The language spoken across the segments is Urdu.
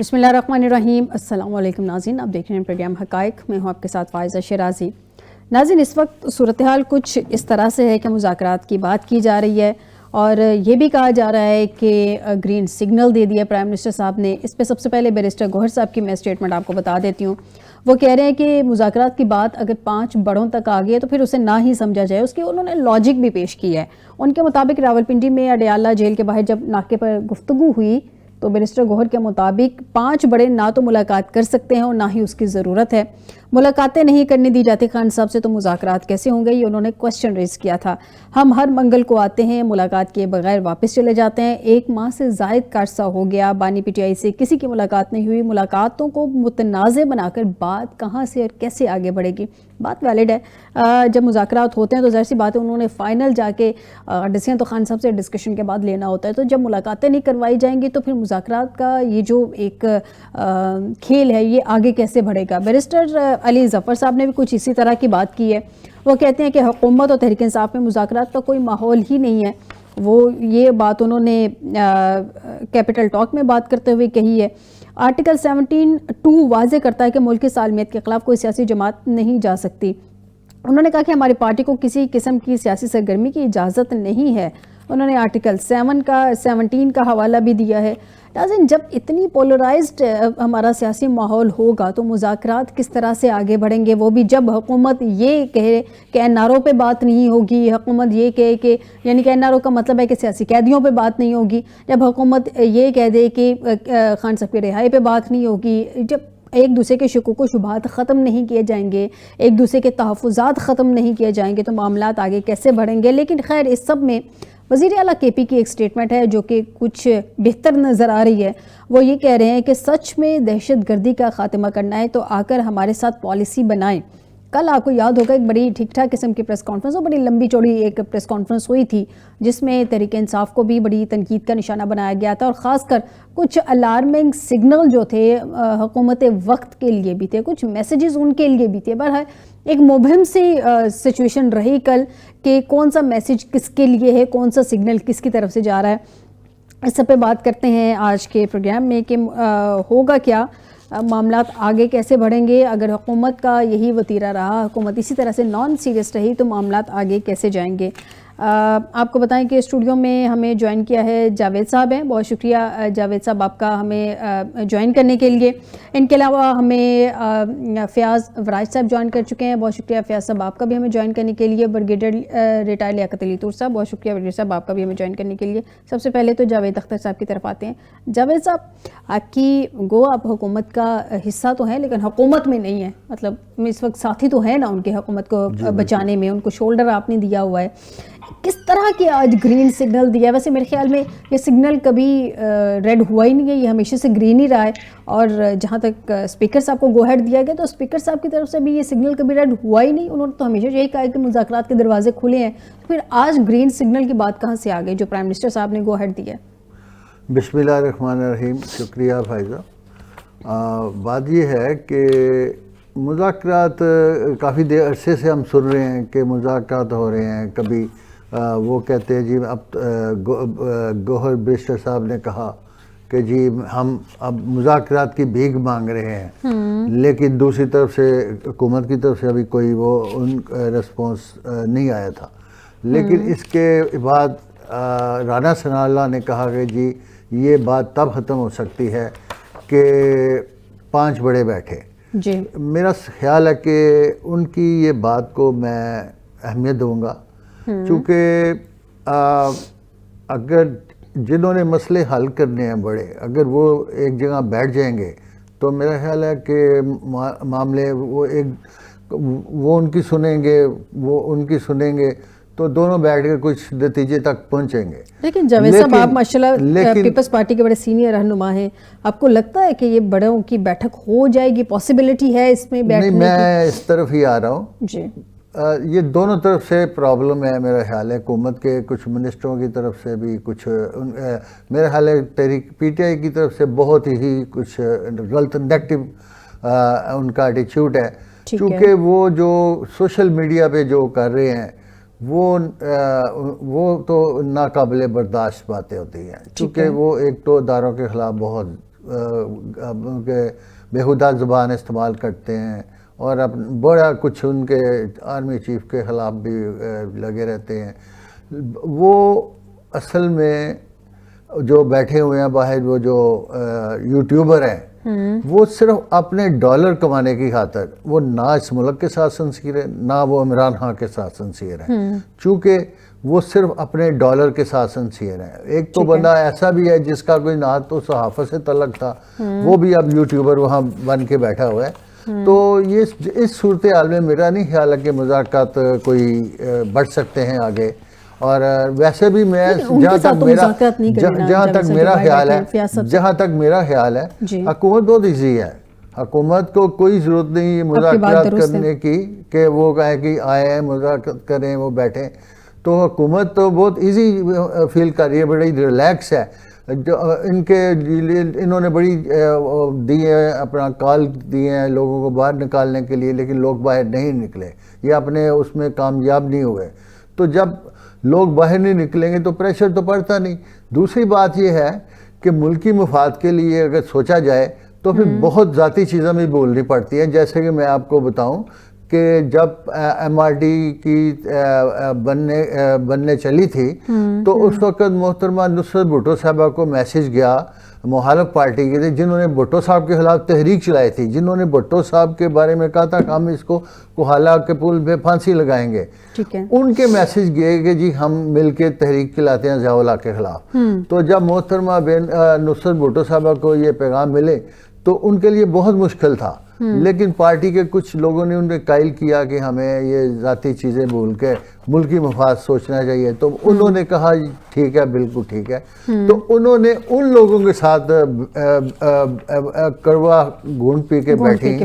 بسم اللہ الرحمن الرحیم۔ السلام علیکم ناظرین، آپ دیکھ رہے ہیں پروگرام حقائق، میں ہوں آپ کے ساتھ فائزہ شیرازی۔ ناظرین، اس وقت صورتحال کچھ اس طرح سے ہے کہ مذاکرات کی بات کی جا رہی ہے اور یہ بھی کہا جا رہا ہے کہ گرین سگنل دے دیا پرائم منسٹر صاحب نے۔ اس پہ سب سے پہلے بیرسٹر گوہر صاحب کی میں اسٹیٹمنٹ آپ کو بتا دیتی ہوں۔ وہ کہہ رہے ہیں کہ مذاکرات کی بات اگر 5 بڑوں تک آ گئی ہے تو پھر اسے نہ ہی سمجھا جائے۔ اس کی انہوں نے لاجک بھی پیش کی ہے۔ ان کے مطابق راولپنڈی میں اڈیالہ جیل کے باہر جب ناکے پر گفتگو ہوئی تو بیرسٹر گوہر کے مطابق 5 بڑے نہ تو ملاقات کر سکتے ہیں اور نہ ہی اس کی ضرورت ہے۔ ملاقاتیں نہیں کرنے دی جاتی خان صاحب سے تو مذاکرات کیسے ہوں گے، یہ انہوں نے کوسچن ریز کیا تھا۔ ہم ہر منگل کو آتے ہیں، ملاقات کیے بغیر واپس چلے جاتے ہیں۔ 1 ماہ سے زائد کا عرصہ ہو گیا، بانی پی ٹی آئی سے کسی کی ملاقات نہیں ہوئی۔ ملاقاتوں کو متنازع بنا کر بات کہاں سے اور کیسے آگے بڑھے گی؟ بات ویلڈ ہے۔ جب مذاکرات ہوتے ہیں تو ظاہر سی بات ہے انہوں نے فائنل جا کے ڈیسیژن تو خان صاحب سے ڈسکشن کے بعد لینا ہوتا ہے، تو جب ملاقاتیں نہیں کروائی جائیں گی تو پھر مذاکرات کا یہ جو ایک کھیل ہے یہ آگے کیسے بڑھے گا؟ بیرسٹر علی ظفر صاحب نے بھی کچھ اسی طرح کی بات کی ہے۔ وہ کہتے ہیں کہ حکومت اور تحریک انصاف میں مذاکرات کا کوئی ماحول ہی نہیں ہے۔ وہ یہ بات انہوں نے کیپٹل ٹاک میں بات کرتے ہوئے کہی ہے۔ آرٹیکل 17(2) واضح کرتا ہے کہ ملک کی سالمیت کے خلاف کوئی سیاسی جماعت نہیں جا سکتی۔ انہوں نے کہا کہ ہماری پارٹی کو کسی قسم کی سیاسی سرگرمی کی اجازت نہیں ہے۔ انہوں نے آرٹیکل 17 کا حوالہ بھی دیا ہے۔ ناظرین، جب اتنی پولرائزڈ ہمارا سیاسی ماحول ہوگا تو مذاکرات کس طرح سے آگے بڑھیں گے؟ وہ بھی جب حکومت یہ کہے کہ این آر او پہ بات نہیں ہوگی، حکومت یہ کہے کہ یعنی کہ این آر او کا مطلب ہے کہ سیاسی قیدیوں پہ بات نہیں ہوگی، جب حکومت یہ کہہ دے کہ خان صاحب کی رہائی پہ بات نہیں ہوگی، جب ایک دوسرے کے شکوک و شبہات ختم نہیں کیے جائیں گے، ایک دوسرے کے تحفظات ختم نہیں کیے جائیں گے تو معاملات آگے کیسے بڑھیں گے؟ لیکن خیر، اس سب میں وزیر اعلیٰ کے پی کی ایک سٹیٹمنٹ ہے جو کہ کچھ بہتر نظر آ رہی ہے۔ وہ یہ کہہ رہے ہیں کہ سچ میں دہشت گردی کا خاتمہ کرنا ہے تو آ کر ہمارے ساتھ پالیسی بنائیں۔ کل آپ کو یاد ہوگا ایک بڑی ٹھیک ٹھاک قسم کی پریس کانفرنس، اور بڑی لمبی چوڑی ایک پریس کانفرنس ہوئی تھی جس میں تحریک انصاف کو بھی بڑی تنقید کا نشانہ بنایا گیا تھا، اور خاص کر کچھ الارمنگ سگنل جو تھے حکومت وقت کے لیے بھی تھے، کچھ میسیجز ان کے لیے بھی تھے۔ بہرحال ایک مبہم سی سچویشن رہی کل کہ کون سا میسیج کس کے لیے ہے، کون سا سگنل کس کی طرف سے جا رہا ہے۔ اس سب پہ بات کرتے ہیں آج کے پروگرام میں کہ ہوگا کیا، معاملات آگے کیسے بڑھیں گے؟ اگر حکومت کا یہی وتیرہ رہا، حکومت اسی طرح سے نان سیریس رہی تو معاملات آگے کیسے جائیں گے؟ آپ کو بتائیں کہ اسٹوڈیو میں ہمیں جوائن کیا ہے جاوید صاحب ہیں۔ بہت شکریہ جاوید صاحب آپ کا ہمیں جوائن کرنے کے لیے۔ ان کے علاوہ ہمیں فیاض وراج صاحب جوائن کر چکے ہیں، بہت شکریہ فیاض صاحب آپ کا بھی ہمیں جوائن کرنے کے لیے۔ برگیڈیئر ریٹائر لیاقت علی طور صاحب، بہت شکریہ برگیڈیئر صاحب آپ کا بھی ہمیں جوائن کرنے کے لیے۔ سب سے پہلے تو جاوید اختر صاحب کی طرف آتے ہیں۔ جاوید صاحب، آپ کی گو آپ حکومت کا حصہ تو ہیں لیکن حکومت میں نہیں ہے، مطلب اس وقت ساتھی تو ہے نا ان کے حکومت کو بچانے میں، ان کو شولڈر آپ نے دیا ہوا ہے۔ کس طرح کی آج گرین سگنل دیا ہے؟ ویسے میرے خیال میں یہ سگنل کبھی ریڈ ہوا ہی نہیں ہے، یہ ہمیشہ سے گرین ہی رہا ہے، اور جہاں تک اسپیکر صاحب کو گو ہیڈ دیا گیا تو اسپیکر صاحب کی طرف سے بھی یہ سگنل کبھی ریڈ ہوا ہی نہیں۔ انہوں نے تو ہمیشہ یہی کہا کہ مذاکرات کے دروازے کھلے ہیں، پھر آج گرین سگنل کی بات کہاں سے آ گئی جو پرائم منسٹر صاحب نے گو ہیڈ دیا ہے؟ بسم اللہ الرحمن الرحیم۔ شکریہ فائزہ۔ بات یہ ہے کہ مذاکرات کافی دیر عرصے سے ہم سن رہے ہیں کہ مذاکرات ہو رہے ہیں۔ کبھی وہ کہتے ہیں جی اب گوہر بیرسٹر صاحب نے کہا کہ جی ہم اب مذاکرات کی بھیک مانگ رہے ہیں، لیکن دوسری طرف سے حکومت کی طرف سے ابھی کوئی وہ ان رسپانس نہیں آیا تھا۔ لیکن اس کے بعد رانا ثناء اللہ نے کہا کہ جی یہ بات تب ختم ہو سکتی ہے کہ 5 بڑے بیٹھے۔ جی، میرا خیال ہے کہ ان کی یہ بات کو میں اہمیت دوں گا، چونکہ اگر جنہوں نے مسئلے حل کرنے ہیں بڑے، اگر وہ ایک جگہ بیٹھ جائیں گے تو میرا خیال ہے کہ معاملے وہ ان کی سنیں گے، وہ ان کی سنیں گے تو دونوں بیٹھ کے کچھ نتیجے تک پہنچیں گے۔ لیکن جاوید صاحب آپ ماشاءاللہ پیپلز پارٹی کے بڑے سینئر رہنما ہیں، آپ کو لگتا ہے کہ یہ بڑوں کی بیٹھک ہو جائے گی؟ پاسبلٹی ہے اس میں بیٹھنے کی؟ نہیں، میں اس طرف ہی آ رہا ہوں۔ جی، یہ دونوں طرف سے پرابلم ہے میرا خیال ہے، حکومت کے کچھ منسٹروں کی طرف سے بھی کچھ، میرا خیال ہے تحریک پی ٹی آئی کی طرف سے بہت ہی کچھ غلط نیگیٹو ان کا ایٹیچیوڈ ہے، چونکہ وہ جو سوشل میڈیا پہ جو کر رہے ہیں وہ تو ناقابل برداشت باتیں ہوتی ہیں، چونکہ وہ ایک تو اداروں کے خلاف بہت ان کے بیہودہ زبان استعمال کرتے ہیں اور بڑا کچھ ان کے آرمی چیف کے خلاف بھی لگے رہتے ہیں. وہ اصل میں جو بیٹھے ہوئے ہیں باہر وہ جو یوٹیوبر ہیں وہ صرف اپنے ڈالر کمانے کی خاطر وہ نہ اس ملک کے ساتھ سنسیر ہے نہ وہ عمران خان کے ساتھ سنسیر ہے, چونکہ وہ صرف اپنے ڈالر کے ساتھ سنسیر ہیں. ایک تو بندہ ایسا بھی ہے جس کا کوئی نہ تو صحافت سے تعلق تھا, وہ بھی اب یوٹیوبر وہاں بن کے بیٹھا ہوا ہے. تو یہ اس صورتحال میں میرا نہیں خیال ہے کہ مذاکرات کوئی بڑھ سکتے ہیں آگے. اور ویسے بھی میں جہاں تک میرا خیال ہے حکومت بہت ایزی ہے. حکومت کو کوئی ضرورت نہیں مذاکرات کرنے کی کہ وہ کہے کہ آئے مذاکرات کریں وہ بیٹھیں. تو حکومت تو بہت ایزی فیل کر رہی ہے, بڑی ریلیکس ہے. جو انہوں نے بڑی دی ہے اپنا کال دیے ہیں لوگوں کو باہر نکالنے کے لیے, لیکن لوگ باہر نہیں نکلے, یہ اپنے اس میں کامیاب نہیں ہوئے. تو جب لوگ باہر نہیں نکلیں گے تو پریشر تو پڑتا نہیں. دوسری بات یہ ہے کہ ملکی مفاد کے لیے اگر سوچا جائے تو پھر بہت ذاتی چیزیں بھی بولنی پڑتی ہیں. جیسے کہ میں آپ کو بتاؤں کہ جب ایم آر ڈی کی بننے چلی تھی تو اس وقت محترمہ نصرت بھٹو صاحبہ کو میسج گیا مخالف پارٹی کے تھے جنہوں نے بھٹو صاحب کے خلاف تحریک چلائی تھی, جنہوں نے بھٹو صاحب کے بارے میں کہا تھا کہ ہم اس کو کوہالہ کے پل پہ پھانسی لگائیں گے. ان کے میسج گئے کہ جی ہم مل کے تحریک چلاتے ہیں ضیاء الحق کے خلاف. تو جب محترمہ نصرت بھٹو صاحبہ کو یہ پیغام ملے تو ان کے لیے بہت مشکل تھا, لیکن پارٹی کے کچھ لوگوں نے انہیں قائل کیا کہ ہمیں یہ ذاتی چیزیں بھول کے ملکی مفاد سوچنا چاہیے. تو انہوں نے کہا ٹھیک ہے بالکل ٹھیک ہے. تو انہوں نے ان لوگوں کے ساتھ کڑوا گھونٹ پی کے بیٹھی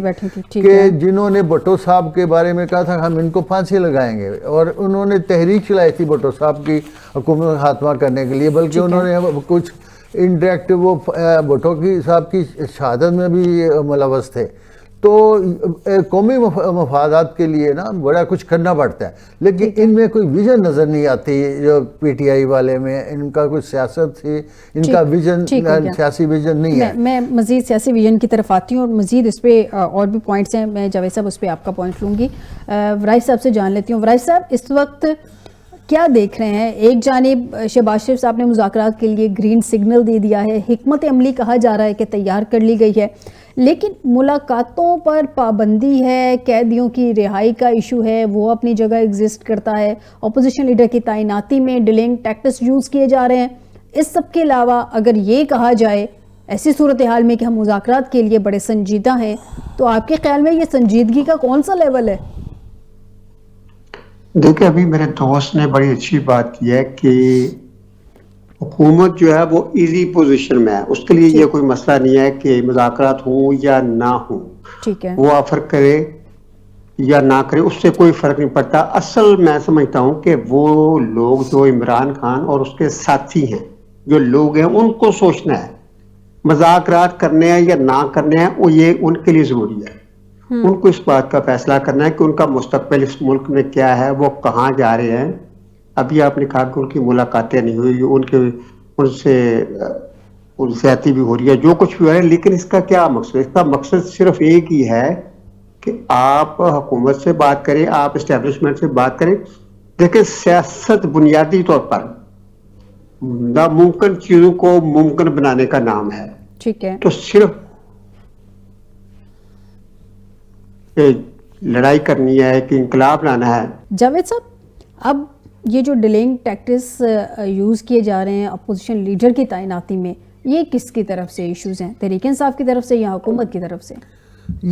کہ جنہوں نے بھٹو صاحب کے بارے میں کہا تھا ہم ان کو پھانسی لگائیں گے, اور انہوں نے تحریک چلائی تھی بھٹو صاحب کی حکومت خاتمہ کرنے کے لیے, بلکہ انہوں نے کچھ انڈائریکٹ وہ بھٹو کی صاحب کی شہادت میں بھی ملوث تھے. تو قومی مفادات کے لیے نا بڑا کچھ کرنا پڑتا ہے, لیکن ان میں کوئی ویژن نظر نہیں آتی جو پی ٹی آئی والے میں. ان کا کوئی سیاست تھی, ان کا ویژن سیاسی ویژن نہیں ہے. میں مزید سیاسی ویژن کی طرف آتی ہوں اور مزید اس پہ اور بھی پوائنٹس ہیں. میں جاوید صاحب اس پہ آپ کا پوائنٹ لوں گی. ورائش صاحب سے جان لیتی ہوں. ورائش صاحب اس وقت کیا دیکھ رہے ہیں؟ ایک جانب شہباز شریف صاحب نے مذاکرات کے لیے گرین سگنل دے دیا ہے, حکمت عملی کہا جا رہا ہے کہ تیار کر لی گئی ہے, لیکن ملاقاتوں پر پابندی ہے, قیدیوں کی رہائی کا ایشو ہے وہ اپنی جگہ ایگزسٹ کرتا ہے, اپوزیشن لیڈر کی تعیناتی میں ڈیلنگ ٹیکٹس یوز کیے جا رہے ہیں. اس سب کے علاوہ اگر یہ کہا جائے ایسی صورتحال میں کہ ہم مذاکرات کے لیے بڑے سنجیدہ ہیں, تو آپ کے خیال میں یہ سنجیدگی کا کون سا لیول ہے؟ دیکھیں ابھی میرے دوست نے بڑی اچھی بات کی ہے کہ حکومت جو ہے وہ ایزی پوزیشن میں ہے, اس کے لیے یہ کوئی مسئلہ نہیں ہے کہ مذاکرات ہوں یا نہ ہوں, وہ آفر کرے یا نہ کرے اس سے کوئی فرق نہیں پڑتا. اصل میں سمجھتا ہوں کہ وہ لوگ جو عمران خان اور اس کے ساتھی ہیں جو لوگ ہیں ان کو سوچنا ہے مذاکرات کرنے ہیں یا نہ کرنے ہیں, وہ یہ ان کے لیے ضروری ہے. ان کو اس بات کا فیصلہ کرنا ہے کہ ان کا مستقبل اس ملک میں کیا ہے, وہ کہاں جا رہے ہیں. ابھی آپ نے کہا کہ ان کی ملاقاتیں نہیں ہوئی, ان سے زیادتی بھی ہو رہی ہے, جو کچھ بھی ہو رہا ہے, لیکن اس کا کیا مقصد ہے؟ اس کا مقصد صرف ایک ہی ہے کہ آپ حکومت سے بات کریں, آپ اسٹیبلشمنٹ سے بات کریں. دیکھیں سیاست بنیادی طور پر ناممکن چیزوں کو ممکن بنانے کا نام ہے. ٹھیک ہے, تو صرف لڑائی کرنی ہے کہ انقلاب لانا ہے. جاوید صاحب اب یہ جو ڈیلنگ ٹیکٹس یوز کیے جا رہے ہیں اپوزیشن لیڈر کی تعیناتی میں, یہ کس کی طرف سے ایشوز ہیں؟ تحریک انصاف کی طرف سے یا حکومت کی طرف سے؟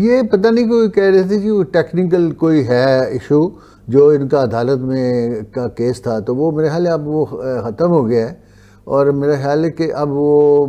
یہ پتہ نہیں کوئی کہہ رہے تھے کہ وہ ٹیکنیکل کوئی ہے ایشو جو ان کا عدالت میں کا کیس تھا, تو وہ میرے خیال ہے اب وہ ختم ہو گیا ہے. اور میرا خیال ہے کہ اب وہ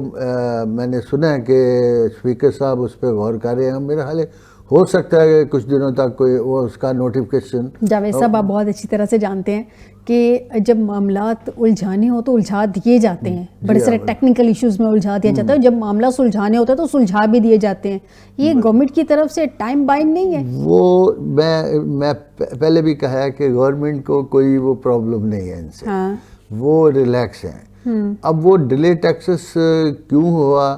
میں نے سنا ہے کہ اسپیکر صاحب اس پہ غور کر رہے ہیں. میرا خیال ہے ہو سکتا ہے کہ کچھ دنوں تک کوئی وہ اس کا نوٹیفکیشن. جاوید صاحب آپ بہت اچھی طرح سے جانتے ہیں کہ جب معاملات الجھانے ہو تو الجھا دیے جاتے ہیں, بڑے سارے ٹیکنیکل ایشوز میں الجھا دیا جاتا ہے, جب معاملہ سلجھانے ہوتا ہے تو سلجھا بھی دیے جاتے ہیں. یہ گورنمنٹ کی طرف سے ٹائم بائنڈ نہیں ہے؟ وہ میں پہلے بھی کہا ہے کہ گورنمنٹ کو کوئی وہ پرابلم نہیں ہے ان سے, وہ ریلیکس ہیں. اب وہ ڈیلے ٹیکسس کیوں ہوا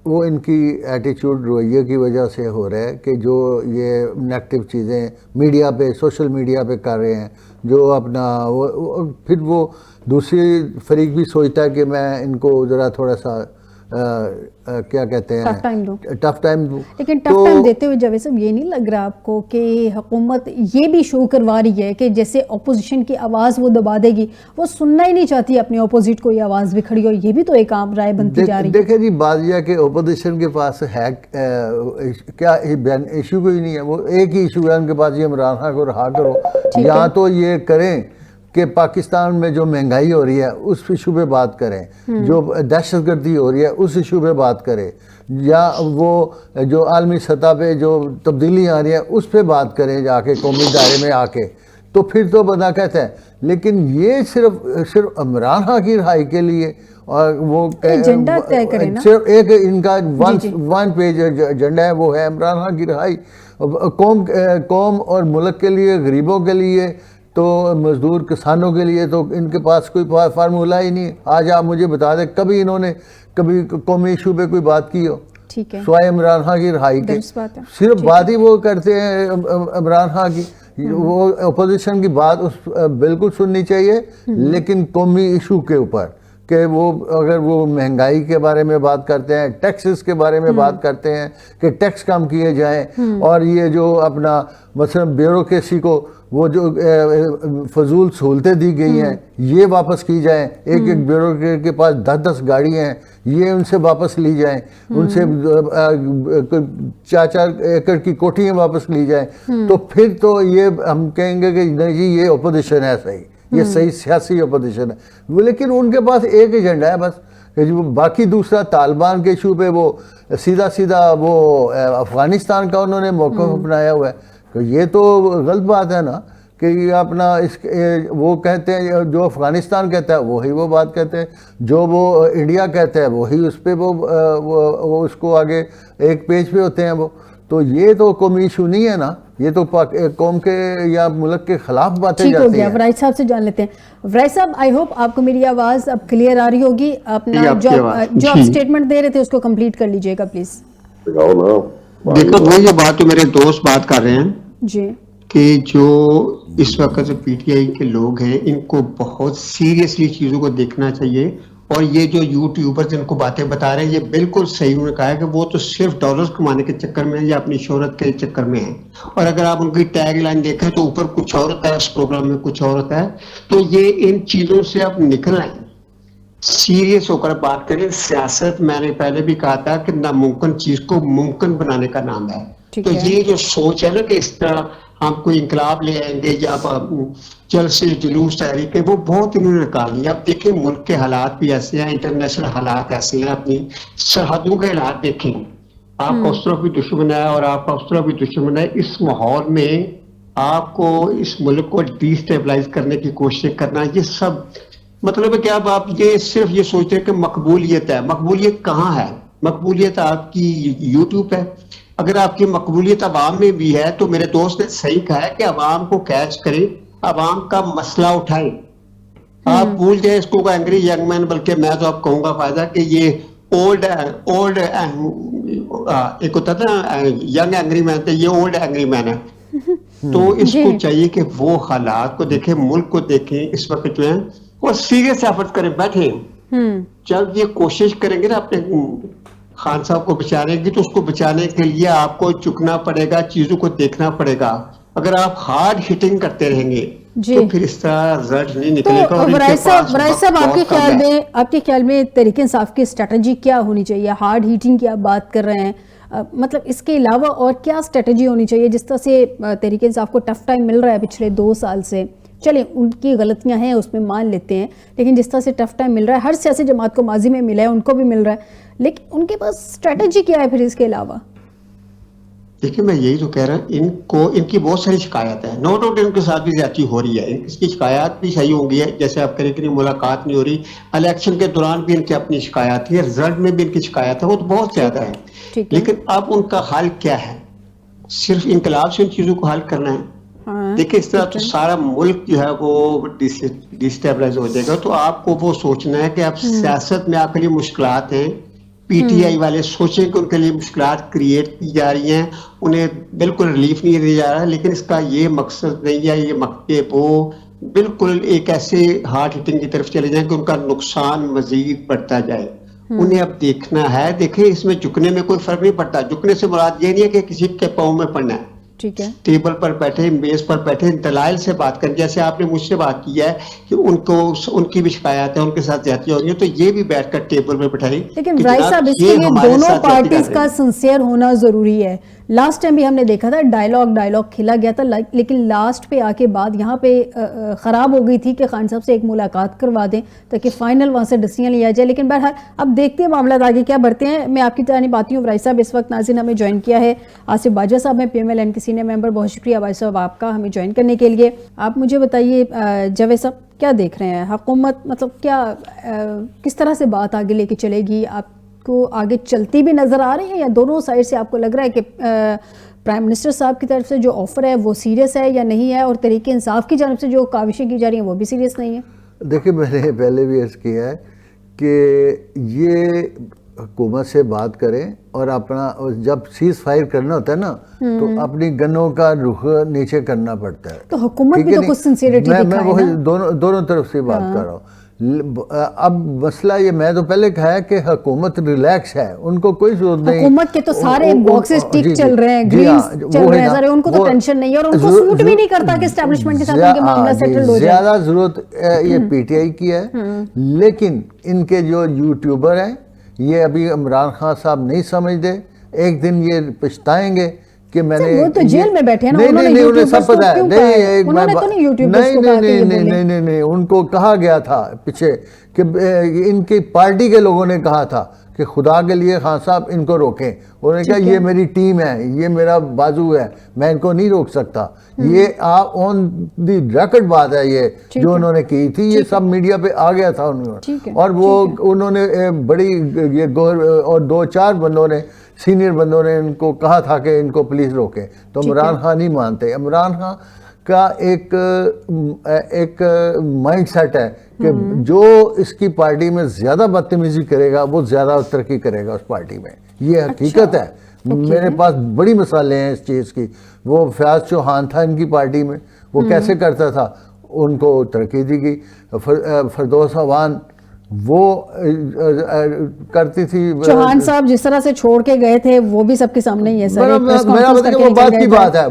وہ ان کی ایٹیچیوڈ رویے کی وجہ سے ہو رہا ہے کہ جو یہ نیگیٹو چیزیں میڈیا پہ سوشل میڈیا پہ کر رہے ہیں، جو اپنا پھر وہ دوسری فریق بھی سوچتا ہے کہ میں ان کو ذرا تھوڑا سا کیا کہتے ہیں ٹف ٹائم دوں. لیکن ٹف ٹائم دیتے ہوئے جاوید صاحب یہ نہیں لگ رہا آپ کو کہ حکومت یہ بھی شو کروا رہی ہے کہ جیسے اپوزیشن کی آواز وہ دبا دے گی، وہ سننا ہی نہیں چاہتی اپنے اپوزٹ کو، یہ آواز بھی کھڑی ہو، یہ بھی تو ایک عام رائے بنتی جا رہی ہے. دیکھیں جی بات یہ ہے کہ اپوزیشن کے پاس ہے کیا ایشو کوئی نہیں ہے، وہ ایک ہی ایشو ہے ان کے پاس، یہ عمران خان کو رہا کرو. یا تو یہ کریں کہ پاکستان میں جو مہنگائی ہو رہی ہے اس ایشو پہ بات کریں، جو دہشت گردی ہو رہی ہے اس ایشو پہ بات کریں، یا وہ جو عالمی سطح پہ جو تبدیلیاں آ رہی ہیں اس پہ بات کریں جا کے قومی دائرے میں آ کے، تو پھر تو بندہ کہتا ہے. لیکن یہ صرف عمران خان کی رہائی کے لیے اور وہ صرف ایک ان کا ون پیج ایجنڈا ہے، وہ ہے عمران خان کی رہائی. قوم اور ملک کے لیے، غریبوں کے لیے، تو مزدور کسانوں کے لیے تو ان کے پاس کوئی فارمولہ ہی نہیں. آج آپ مجھے بتا دیں کبھی انہوں نے کبھی قومی ایشو پہ کوئی بات کی ہو سوائے عمران خان کی رہائی کے؟ صرف بات ہی وہ کرتے ہیں عمران خان کی. وہ اپوزیشن کی بات بالکل سننی چاہیے، لیکن قومی ایشو کے اوپر، کہ وہ اگر وہ مہنگائی کے بارے میں بات کرتے ہیں، ٹیکسز کے بارے میں بات کرتے ہیں کہ ٹیکس کم کیے جائیں، اور یہ جو اپنا مثلا بیوروکریسی کو وہ جو فضول سہولتیں دی گئی ہیں یہ واپس کی جائیں. ایک بیوروکریٹ کے پاس 10 گاڑیاں ہیں، یہ ان سے واپس لی جائیں، ان سے 4 ایکڑ کی کوٹھیاں واپس لی جائیں. تو پھر تو یہ ہم کہیں گے کہ نہیں جی یہ اپوزیشن ہے، صحیح، یہ صحیح سیاسی اپوزیشن ہے. لیکن ان کے پاس ایک ایجنڈا ہے بس، باقی دوسرا طالبان کے ایشو پہ وہ سیدھا وہ افغانستان کا انہوں نے موقف اپنایا ہوا ہے. تو یہ تو غلط بات ہے نا کہ یہ اپنا وہ کہتے ہیں، جو افغانستان کہتا ہے وہی وہ بات کہتے ہیں، جو وہ انڈیا کہتا ہے وہی اس پہ وہ اس کو آگے ایک پیج پہ ہوتے ہیں وہ. تو یہ تو قومی ایشو نہیں ہے نا، یہ تو قوم کے یا ملک کے خلاف باتیں جاتی ہیں. ٹھیک ہو گیا، ورائد صاحب سے جان لیتے ہیں. ورائد صاحب آئی ہوپ آپ کو میری آواز اب کلیئر آ رہی ہوگی. اپنا جو آپ اسٹیٹمنٹ دے رہے تھے اس کو کمپلیٹ کر لیجئے گا پلیز. دیکھو وہ یہ بات تو میرے دوست بات کر رہے ہیں جی کہ جو اس وقت پی ٹی آئی کے لوگ ہیں ان کو بہت سیریسلی چیزوں کو دیکھنا چاہیے. اور یہ جو یوٹیوبر جن کو باتیں بتا رہے ہیں یہ بالکل صحیح انہوں نے کہا ہے کہ وہ تو صرف ڈالرز کمانے کے چکر میں یا اپنی شہرت کے چکر میں ہیں. اور اگر آپ ان کی ٹیگ لائن دیکھیں تو اوپر کچھ اور ہوتا ہے، اس پروگرام میں کچھ اور ہوتا ہے. تو یہ ان چیزوں سے آپ نکل آئیں، سیریس ہو کر بات کریں. سیاست میں نے پہلے بھی کہا تھا کہ ناممکن چیز کو ممکن بنانے کا نام ہے. تو یہ جو سوچ ہے نا کہ اس طرح ہم کوئی انقلاب لے آئیں گے یا جلد سے جلوس تحریک ہے، وہ بہت انہوں نے نکالی. اب دیکھیں ملک کے حالات بھی ایسے ہیں، انٹرنیشنل حالات ایسے ہیں، اپنی سرحدوں کے حالات دیکھیں. آپ کا اس طرف بھی دشمن ہے اور آپ کا اس طرف بھی دشمن ہے. اس ماحول میں آپ کو اس ملک کو ڈی اسٹیبلائز کرنے کی کوشش کرنا، یہ سب مطلب ہے کہ اب آپ یہ صرف یہ سوچتے ہیں کہ مقبولیت ہے. مقبولیت کہاں ہے؟ مقبولیت آپ کی یوٹیوب ہے. اگر آپ کی مقبولیت عوام میں بھی ہے تو میرے دوست نے صحیح کہا ہے کہ عوام کو کیچ کریں، عوام کا مسئلہ اٹھائیں. آپ بھول جائیں اس کو اینگری ینگ مین، بلکہ میں تو آپ کہوں گا فائدہ کہ یہ اولڈ ایک ہوتا تھا ینگ اینگری مین تھے، یہ اولڈ اینگری مین ہے. تو اس کو چاہیے کہ وہ حالات کو دیکھیں، ملک کو دیکھیں. اس وقت جو ہے وہ سیریس ایفرٹ کریں، بیٹھیں. جب یہ کوشش کریں گے نا اپنے خان صاحب کو بچانے کی، تو اس کو بچانے کے لیے آپ کو چکنا پڑے گا، چیزوں کو دیکھنا پڑے گا. اگر آپ ہارڈ ہٹنگ کرتے رہیں گے تو پھر اس طرح رزلٹ نہیں نکلے گا. تو ورائد صاحب آپ کے خیال میں تحریک انصاف کی اسٹریٹجی کیا ہونی چاہیے؟ ہارڈ ہیٹنگ کی آپ بات کر رہے ہیں، مطلب اس کے علاوہ اور کیا اسٹریٹجی ہونی چاہیے؟ جس طرح سے تحریک انصاف کو ٹف ٹائم مل رہا ہے پچھلے 2 سال سے، چلیں ان کی غلطیاں ہیں اس میں مان لیتے ہیں، لیکن جس طرح سے ٹف ٹائم مل رہا ہے ہر سیاسی جماعت کو ماضی میں ملا ہے، ان کو بھی مل رہا ہے، لیکن ان کے پاس اسٹریٹجی کیا ہے پھر اس کے علاوہ؟ دیکھیں میں یہی تو کہہ رہا ہوں، ان کی بہت ساری شکایت ہے. نو ڈاؤٹ ان کے ساتھ بھی زیادتی ہو رہی ہے، اس کی شکایات بھی صحیح ہوں گی. جیسے آپ کریں کہ ملاقات نہیں ہو رہی، الیکشن کے دوران بھی ان کی اپنی شکایات ہے، رزلٹ میں بھی ان کی شکایت ہے، وہ تو بہت زیادہ ہے. لیکن اب ان کا حل کیا ہے؟ صرف انقلاب سے ان چیزوں کو حل کرنا ہے. دیکھیں اس طرح تو سارا ملک جو ہے وہ ڈی اسٹیبلائز ہو جائے گا. تو آپ کو وہ سوچنا ہے کہ اب سیاست میں آپ کے لیے مشکلات ہیں، پی ٹی آئی والے سوچیں کہ ان کے لیے مشکلات کریٹ کی جا رہی ہیں, انہیں بالکل ریلیف نہیں دیا جا رہا, لیکن اس کا یہ مقصد نہیں ہے یہ کہ وہ بالکل ایک ایسے ہارٹ ہٹنگ کی طرف چلے جائیں کہ ان کا نقصان مزید بڑھتا جائے. انہیں اب دیکھنا ہے, دیکھیں اس میں جھکنے میں کوئی فرق نہیں پڑتا. جھکنے سے مراد یہ نہیں ہے کہ کسی کے پاؤں میں پڑنا ہے, ٹھیک ہے, ٹیبل پر بیٹھے, میز پر بیٹھے, دلائل سے بات کریں. جیسے آپ نے مجھ سے بات کی ہے کہ ان کی بھی شکایات ہیں, ان کے ساتھ زیادتیاں ہو رہی ہیں, تو یہ بھی بیٹھ کر ٹیبل پر بٹھائیں. لیکن رائے صاحب اس کے لیے دونوں پارٹیز کا سنسیئر ہونا ضروری ہے. لاسٹ ٹائم بھی ہم نے دیکھا تھا ڈائلاگ کھلا گیا تھا, لیکن لاسٹ پہ آ کے بعد یہاں پہ خراب ہو گئی تھی کہ خان صاحب سے ایک ملاقات کروا دیں تاکہ فائنل وہاں سے ڈسیزن لیا جائے. لیکن بہرحال اب دیکھتے ہیں معاملات آگے کیا بڑھتے ہیں. میں آپ کی جانب آتی ہوں. رائے صاحب اس وقت ناظرین ہمیں جوائن کیا ہے آصف باجوہ صاحب ہیں, پی ایم ایل این کے سینئر ممبر. بہت شکریہ بھائی صاحب آپ کا ہمیں جوائن کرنے کے لیے. آپ مجھے بتائیے جاوید صاحب کیا دیکھ رہے ہیں, حکومت مطلب کیا کس طرح سے بات آگے لے کے چلے گی؟ آپ کو آگے چلتی بھی نظر آ رہی ہے یا دونوں سائڈ سے آپ کو لگ رہا ہے کہ پرائم منسٹر صاحب کی طرف سے جو آفر ہے وہ سیریس ہے یا نہیں ہے, اور تحریک انصاف کی جانب سے جو کاوشیں کی جا رہی ہیں وہ بھی سیریس نہیں ہے؟ دیکھیں میں نے پہلے بھی عرض کیا ہے کہ یہ حکومت سے بات کریں اور اپنا جب سیز فائر کرنا ہوتا ہے نا تو اپنی گنوں کا رخ نیچے کرنا پڑتا ہے. تو حکومت بھی تو کچھ سنسیریٹی دکھائے نا. میں وہی دونوں طرف سے بات کر رہا ہوں. اب مسئلہ یہ میں تو پہلے کہا ہے کہ حکومت ریلیکس ہے, ان کو کوئی ضرورت نہیں. حکومت کے تو سارے باکسز ٹک چل رہے ہیں, گرینز چل رہے ہیں سارے, ان کو تو ٹینشن نہیں ہے اور ان کو سوٹ بھی نہیں کرتا کہ اسٹیبلشمنٹ کے ساتھ ان کے معاملہ سیٹل ہو جائے. زیادہ ضرورت یہ پی ٹی آئی کی ہے, لیکن ان کے جو یوٹیوبر ہیں یہ ابھی عمران خان صاحب نہیں سمجھتے. ایک دن یہ پچھتائیں گے کہ میں نے, وہ تو جیل میں بیٹھے ہیں نا, انہیں سب پتا ہے. نہیں, ان کو کہا گیا تھا پیچھے کہ ان کی پارٹی کے لوگوں نے کہا تھا کہ خدا کے لیے خان صاحب ان کو روکیں. انہوں نے کہا یہ میری ٹیم ہے, یہ میرا بازو ہے, میں ان کو نہیں روک سکتا. یہ آن دی ریکارڈ بات ہے یہ جو انہوں نے کی تھی, یہ سب میڈیا پہ آ گیا تھا اور وہ انہوں نے بڑی یہ اور 2-4 بندوں نے سینئر بندوں نے ان کو کہا تھا کہ ان کو پلیز روکیں. تو عمران خان نہیں مانتے. عمران خان کا ایک مائنڈ سیٹ ہے کہ جو اس کی پارٹی میں زیادہ بدتمیزی کرے گا وہ زیادہ ترقی کرے گا اس پارٹی میں. یہ حقیقت ہے. میرے پاس بڑی مثالیں ہیں اس چیز کی. وہ فیاض چوہان تھا ان کی پارٹی میں, وہ کیسے کرتا تھا, ان کو ترقی دی گئی. فردوس عوان وہ کرتی تھی. چوہان صاحب جس طرح سے چھوڑ کے گئے تھے وہ بھی سب کے سامنے ہی ہے سر. وہ بات کی بات ہے,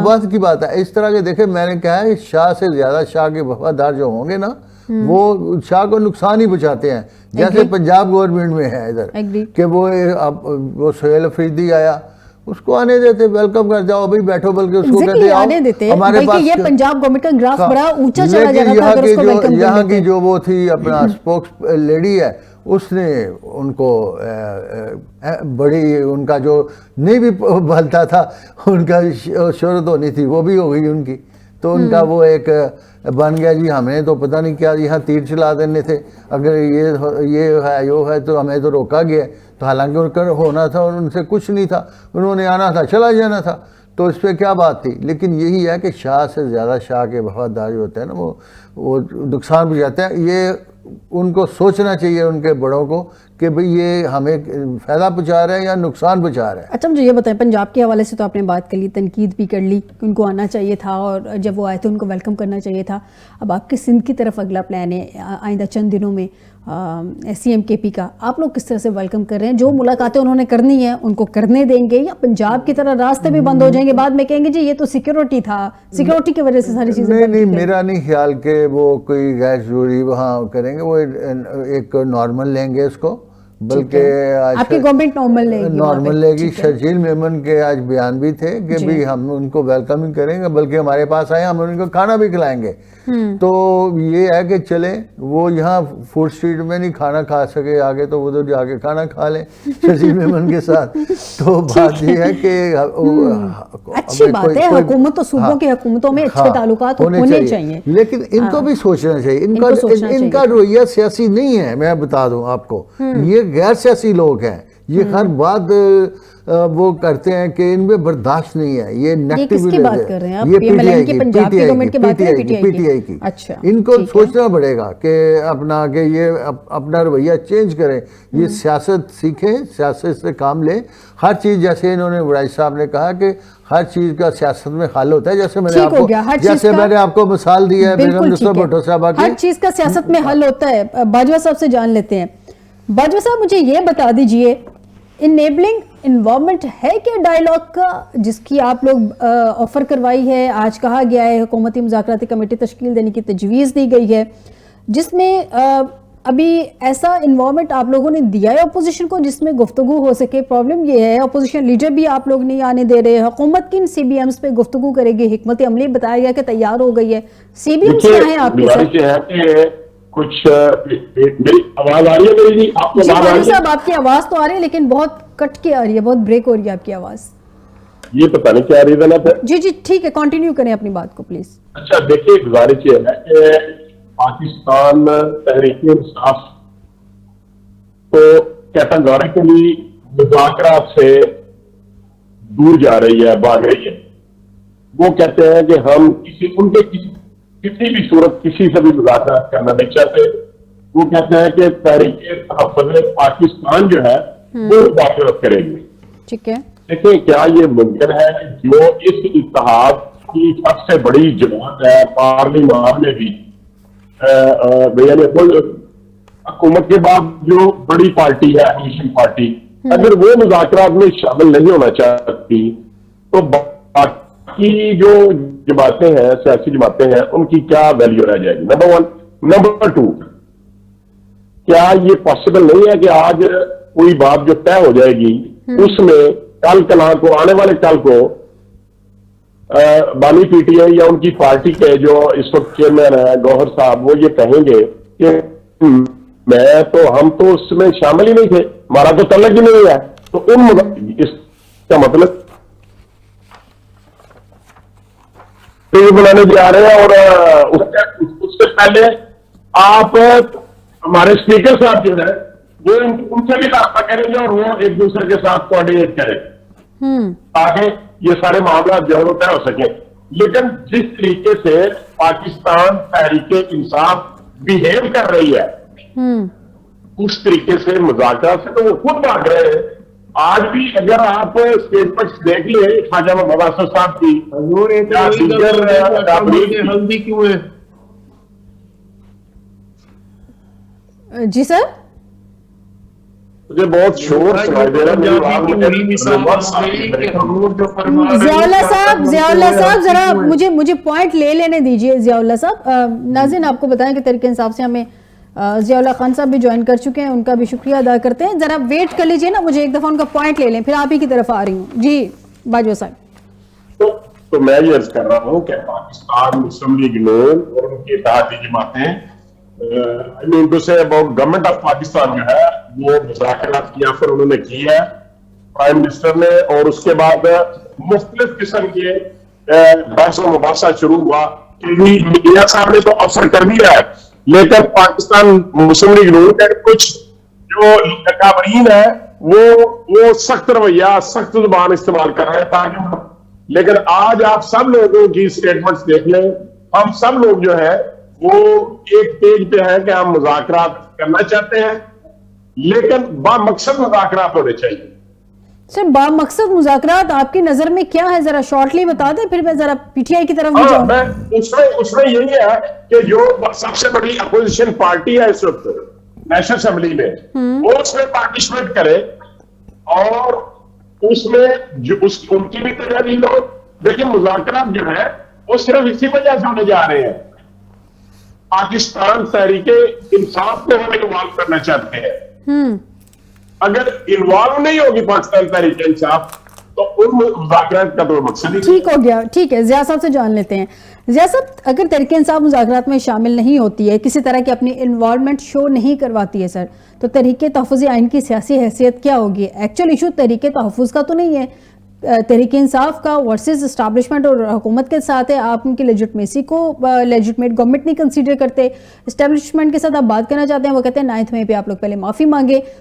بات کی بات ہے. اس طرح کے دیکھیں میں نے کہا ہے شاہ سے زیادہ شاہ کے وفادار جو ہوں گے نا وہ شاہ کو نقصان ہی پہنچاتے ہیں. جیسے پنجاب گورنمنٹ میں ہے ادھر کہ وہ سہیل افریدی آیا, اس کو آنے دیتے, ویلکم کر جاؤ ابھی بیٹھو, بلکہ اس کو کہتے آنے دیتے ہمارے پاس. یہ پنجاب گورنمنٹ کا گراف بڑا اونچا چلا جا رہا تھا اگر اس کو ویلکم کر لیتے. یہاں کی جو وہ تھی اپنا سپوکس لیڈی ہے, اس نے ان کو بڑی, ان کا جو نہیں بھی بھلتا تھا ان کا شہرت ہونی تھی وہ بھی ہو گئی ان کی. تو ان کا وہ ایک بن گیا جی ہمیں تو پتہ نہیں کیا یہاں تیر چلا دینے تھے, اگر یہ ہے تو ہمیں تو روکا گیا. تو حالانکہ ان کا ہونا تھا اور ان سے کچھ نہیں تھا, انہوں نے آنا تھا چلا جانا تھا, تو اس پہ کیا بات تھی. لیکن یہی ہے کہ شاہ سے زیادہ شاہ کے وفادار جو ہوتے ہیں نا وہ نقصان بھی جاتے ہیں. یہ ان کو سوچنا چاہیے ان کے بڑوں کو کہ بھئی یہ ہمیں فائدہ پہنچا رہا ہے یا نقصان پہنچا رہا ہے. اچھا مجھے یہ بتائیں, پنجاب کے حوالے سے تو آپ نے بات کر لی, تنقید بھی کر لی, ان کو آنا چاہیے تھا اور جب وہ آئے تھے ان کو ویلکم کرنا چاہیے تھا. اب آپ کے سندھ کی طرف اگلا پلان ہے آئندہ چند دنوں میں سی ایم کے پی کا, آپ لوگ کس طرح سے ویلکم کر رہے ہیں؟ جو ملاقاتیں انہوں نے کرنی ہیں ان کو کرنے دیں گے یا پنجاب کی طرح راستے بھی بند ہو جائیں گے, بعد میں کہیں گے جی یہ تو سیکیورٹی تھا, سیکیورٹی کی وجہ سے ساری چیزیں؟ نہیں, میرا نہیں خیال کہ وہ کوئی غیر ضروری وہاں کریں گے. وہ ایک نارمل لیں گے اس کو, بلکہ آپ کی گورنمنٹ نارمل لے گی. شرجیل میمن کے آج بیان بھی تھے کہ بھی ہم ان کو ویلکم ہی کریں گے, بلکہ ہمارے پاس آئے ہم ان کو کھانا بھی کھلائیں گے. تو یہ ہے کہ چلیں, وہ یہاں فوڈ اسٹریٹ میں نہیں کھانا کھا سکے آگے تو ادھر جا کے کھانا کھا لیں شرجیل میمن کے ساتھ. تو بات یہ ہے کہ اچھی بات ہے, حکومت تو صوبوں کی حکومتوں میں اچھے تعلقات ہونے چاہیے, لیکن ان کو بھی سوچنا چاہیے. ان کا رویہ سیاسی نہیں ہے, میں بتا دوں آپ کو, یہ غیر سیاسی لوگ ہیں. یہ ہر بات وہ کرتے ہیں کہ ان میں برداشت نہیں ہے. یہ نیگیٹو کس کی بات کر رہے ہیں آپ؟ یہ پی ٹی آئی کی, پنجاب کی گورنمنٹ کی بات کر رہے ہیں, پی ٹی آئی کی. اچھا, ان کو سوچنا پڑے گا کہ اپنا کہ یہ اپنا رویہ چینج کریں, یہ سیاست سیکھیں, سیاست سے کام لیں. ہر چیز جیسے انہوں نے وڑائی صاحب نے کہا کہ ہر چیز کا سیاست میں حل ہوتا ہے, جیسے میں نے آپ کو مثال دی ہے بیگم نصرت بھٹو صاحبہ کی, ہر چیز کا سیاست میں حل ہوتا ہے. باجوہ صاحب سے جان لیتے ہیں. باجوہ صاحب مجھے یہ بتا دیجئے, انیبلنگ انوائرمنٹ ہے کیا ڈائیلاگ کا جس کی آپ لوگ آفر کروائی ہے؟ آج کہا گیا ہے حکومتی مذاکراتی کمیٹی تشکیل دینے کی تجویز دی گئی ہے, جس میں ابھی ایسا انوائرمنٹ آپ لوگوں نے دیا ہے اپوزیشن کو جس میں گفتگو ہو سکے. پرابلم یہ ہے اپوزیشن لیڈر بھی آپ لوگ نہیں آنے دے رہے, حکومت کن سی بی ایمز پہ گفتگو کرے گی, حکمت عملی بتایا گیا کہ تیار ہو گئی ہے, سی بی ایمز کیا ہیں آپ کے ساتھ؟ کچھ میری آواز آ رہی ہے میری؟ جی باجوہ صاحب آپ کی آواز تو آ رہی ہے لیکن بہت کٹ کے آ رہی ہے, بہت بریک ہو رہی ہے آپ کی آواز. یہ پتہ نہیں کیا ریزن ہے پھر. جی ٹھیک ہے, کنٹینیو کریں اپنی بات کو پلیز. اچھا دیکھیے, گزارش یہ ہے کہ پاکستان تحریک انصاف تو کیٹاگوریکلی مذاکرات سے دور جا رہی ہے, بھاگ رہی ہے. وہ کہتے ہیں کہ ہم کسی بھی صورت کسی سے بھی مذاکرات کرنا نہیں چاہتے. وہ کہتے ہیں کہ تحریک تحفظ پاکستان جو ہے وہ مذاکرات کرے گی. ٹھیک ہے, دیکھیں کیا یہ ممکن ہے جو اس اتحاد کی سب سے بڑی جماعت ہے پارلیمان میں بھی, حکومت کے بعد جو بڑی پارٹی ہے اپوزیشن پارٹی, اگر وہ مذاکرات میں شامل نہیں ہونا چاہتی تو باقی جو جماعتیں ہیں, سیاسی جماعتیں ہیں, ان کی کیا ویلیو رہ جائے گی؟ نمبر 1. نمبر 2, کیا یہ پاسبل نہیں ہے کہ آج کوئی بات جو طے ہو جائے گی اس میں کل کو آنے والے کل کو بانی پی ٹی آئی یا ان کی پارٹی کے جو اس وقت چیئرمین ہے گوہر صاحب, وہ یہ کہیں گے کہ ہم تو اس میں شامل ہی نہیں تھے, ہمارا تو تعلق ہی نہیں ہے. تو اس کا مطلب بنانے جا رہے ہیں. اور اس سے پہلے آپ ہمارے اسپیکر صاحب جو ہے وہ ان سے بھی رابطہ کریں گے اور وہ ایک دوسرے کے ساتھ کوآرڈینیٹ کریں تاکہ یہ سارے معاملات جو ہے وہ طے ہو سکیں. لیکن جس طریقے سے پاکستان تحریک انصاف بیہیو کر رہی ہے اس طریقے سے مذاکرات سے تو وہ خود بھاگ رہے ہیں. آج بھی اگر آپ اسٹیٹمنٹس دیکھ لیں خواجہ مبارک صاحب کی, ہلدی کیوں ہے؟ جی سر مجھے بہت شور سنائی دے رہا ہے. ضیاء اللہ صاحب ذرا مجھے پوائنٹ لے لینے دیجئے. ضیاء اللہ صاحب, ناظرین آپ کو بتائیں کہ تحریک انصاف سے ہمیں ضیاء اللہ خان صاحب بھی جوائن کر چکے ہیں, ان کا بھی شکریہ ادا کرتے ہیں. ذرا ویٹ کر لیجئے نا, مجھے ایک دفعہ ان کا پوائنٹ لے لیں, پھر آپ ہی کی طرف آ رہی ہوں. جی باجوہ صاحب. تو میں یہ عرض کر رہا ہوں کہ پاکستان مسلم لیگ نون اور ان کی اتحادی جماعتیں گورنمنٹ آف پاکستان جو ہے وہ مذاکرات کی آفر انہوں نے کی ہے پرائم منسٹر نے, اور اس کے بعد مختلف قسم کے بحث و مباحثہ شروع ہوا کہ میاں صاحب نے تو آفر کر دیا ہے, لیکن پاکستان مسلم لیگ نون کے کچھ جو کابرین ہے وہ سخت رویہ سخت زبان استعمال کر رہے ہیں تاکہ, لیکن آج آپ سب لوگوں کی اسٹیٹمنٹس دیکھ لیں, ہم سب لوگ جو ہے وہ ایک پیج پہ ہے کہ ہم مذاکرات کرنا چاہتے ہیں لیکن با مقصد مذاکرات ہونے چاہیے. سر با مقصد مذاکرات آپ کی نظر میں کیا ہے, ذرا شارٹلی بتا دیں, پھر میں ذرا پی ٹی آئی کی طرف بھی جاؤں. اس میں یہی ہے کہ جو سب سے بڑی اپوزیشن پارٹی ہے اس وقت نیشنل اسمبلی میں, وہ اس میں پارٹیسپیٹ کرے اور اس میں ان کی بھی تیاری لو. لیکن مذاکرات جو ہے وہ صرف اسی وجہ سے ہونے جا رہے ہیں, پاکستان تحریک انصاف کو ہم انوالو کرنا چاہتے ہیں. اگر انوالو نہیں ہوگی پاکستان تحریک انصاف تو ان مذاکرات کا تو مقصد ہی ٹھیک ہو گیا. ٹھیک ہے, ضیاء صاحب سے جان لیتے ہیں. ضیاء صاحب, اگر تحریک انصاف مذاکرات میں شامل نہیں ہوتی ہے, کسی طرح کی اپنی انوالومنٹ شو نہیں کرواتی ہے سر, تو تحریک تحفظ آئین کی سیاسی حیثیت کیا ہوگی؟ ایکچوئل ایشو تحریک تحفظ کا تو نہیں ہے, تحریک انصاف کا ورسز اسٹیبلشمنٹ اور حکومت کے ساتھ ہے. آپ ان کی لیجٹمیسی کو لیجٹمیٹ گورنمنٹ نہیں کنسیڈر کرتے, اسٹیبلشمنٹ کے ساتھ آپ بات کرنا چاہتے ہیں, وہ کہتے ہیں 9 مئی پہ آپ لوگ پہلے معافی مانگے.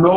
9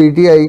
PTI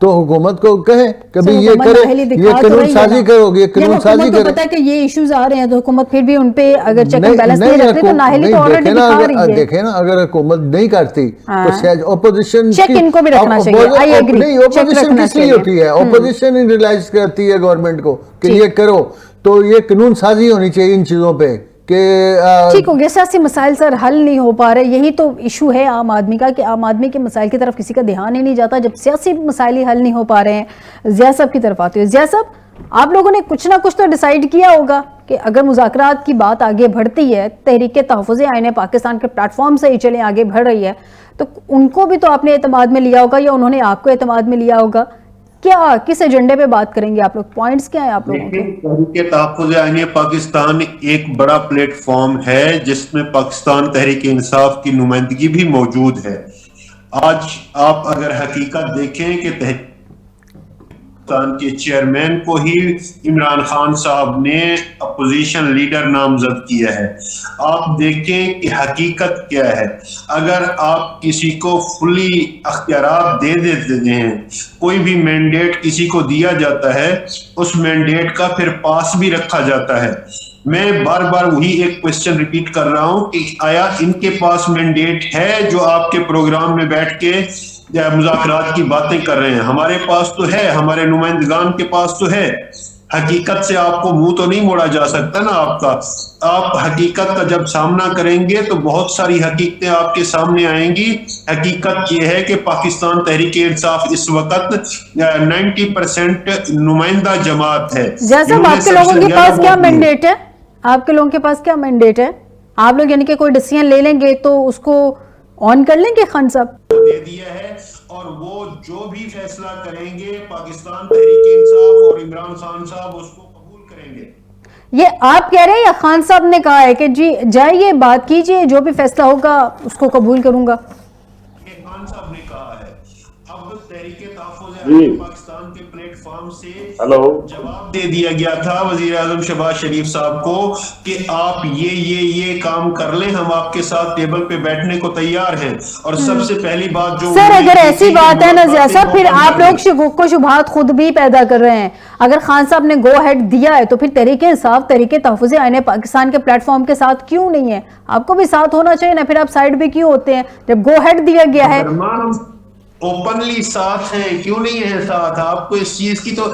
تو حکومت کو کہیں کبھی یہ کرے، یہ قانون سازی کرو گے، قانون سازی کرو. پتہ ہے کہ یہ ایشوز آ رہے ہیں تو حکومت پھر بھی ان پہ اگر چیک اینڈ بیلنس نہیں رکھتے تو نااہلی تو آلریڈی دکھا رہی ہے. دیکھیں نا اگر حکومت نہیں کرتی تو شاید اپوزیشن چیک ان کو بھی رکھنا چاہیے. I agree. نہیں، اپوزیشن کس لیے ہوتی ہے؟ اپوزیشن ہی ریلائز کرتی ہے گورنمنٹ کو کہ یہ کرو، تو یہ قانون سازی ہونی چاہیے ان چیزوں پہ کہ ٹھیک ہو گیا. سیاسی مسائل سر حل نہیں ہو پا رہے، یہی تو ایشو ہے عام آدمی کا کہ عام آدمی کے مسائل کی طرف کسی کا دھیان ہی نہیں جاتا. جب سیاسی مسائل ہی حل نہیں ہو پا رہے ہیں، ضیاء صاحب کی طرف آتے ہوئے. ضیاء صاحب، آپ لوگوں نے کچھ نہ کچھ تو ڈیسائیڈ کیا ہوگا کہ اگر مذاکرات کی بات آگے بڑھتی ہے، تحریک تحفظ آئین پاکستان کے پلیٹ فارم سے ہی چلیں آگے بڑھ رہی ہے، تو ان کو بھی تو آپ نے اعتماد میں لیا ہوگا یا انہوں نے آپ کو اعتماد میں لیا ہوگا. کیا کس ایجنڈے پہ بات کریں گے آپ لوگ؟ پوائنٹس کیا ہیں آپ لوگوں کے؟ تحریک تحفظ آئین پاکستان ایک بڑا پلیٹ فارم ہے جس میں پاکستان تحریک انصاف کی نمائندگی بھی موجود ہے. آج آپ اگر حقیقت دیکھیں کہ تحریک کے چیئرمین کو ہی عمران خان صاحب نے اپوزیشن لیڈر نامزد کیا ہے. آپ دیکھیں کہ حقیقت کیا ہے. اگر آپ کسی کو فلی اختیارات دے دیتے ہیں، کوئی بھی مینڈیٹ کسی کو دیا جاتا ہے، اس مینڈیٹ کا پھر پاس بھی رکھا جاتا ہے. میں بار بار وہی ایک کوشچن ریپیٹ کر رہا ہوں کہ آیا ان کے پاس مینڈیٹ ہے جو آپ کے پروگرام میں بیٹھ کے مذاکرات کی باتیں کر رہے ہیں؟ ہمارے پاس تو ہے، ہمارے نمائندگان کے پاس تو ہے. حقیقت سے آپ کو منہ تو نہیں موڑا جا سکتا نا آپ کا. آپ حقیقت کا جب سامنا کریں گے تو بہت ساری حقیقتیں آپ کے سامنے آئیں گی. حقیقت یہ ہے کہ پاکستان تحریک انصاف اس وقت 90% نمائندہ جماعت ہے. جیسا آپ کے لوگوں کے پاس کیا مینڈیٹ ہے؟ آپ کے لوگوں کے پاس کیا مینڈیٹ ہے؟ آپ لوگ یعنی کہ کوئی ڈیسیژن لے لیں گے تو اس کو آن کر لیں گے خان صاحب؟ دے دیا ہے اور وہ جو بھی فیصلہ کریں گے پاکستان تحریک انصاف اور عمران خان صاحب اس کو قبول کریں گے. یہ آپ کہہ رہے ہیں یا خان صاحب نے کہا ہے کہ جی جائیے بات کیجئے، جو بھی فیصلہ ہوگا اس کو قبول کروں گا؟ یہ خان صاحب نے کہا ہے. اب تحریک تحفظ پاکستان کے پلیٹ فارم سے جواب دے دیا گیا تھا وزیر اعظم شہباز شریف صاحب کو کہ آپ یہ کام کر لیں، ہم آپ کے ساتھ ٹیبل پہ بیٹھنے کو تیار ہیں. اور سب سے پہلی بات جو سر اگر ایسی بات ہے نا ضیاء صاحب، پھر آپ لوگ شکوک و شبہات خود بھی پیدا کر رہے ہیں. اگر خان صاحب نے گو ہیڈ دیا ہے تو پھر تحریک انصاف تحریک تحفظ آئین پاکستان کے پلیٹ فارم کے ساتھ کیوں نہیں ہے؟ آپ کو بھی ساتھ ہونا چاہیے نا. پھر آپ سائیڈ پہ کیوں ہوتے ہیں جب گو ہیڈ دیا گیا ہے؟ اوپنلی ساتھ ہیں، کیوں نہیں ہے ساتھ؟ آپ کو اس چیز کی تو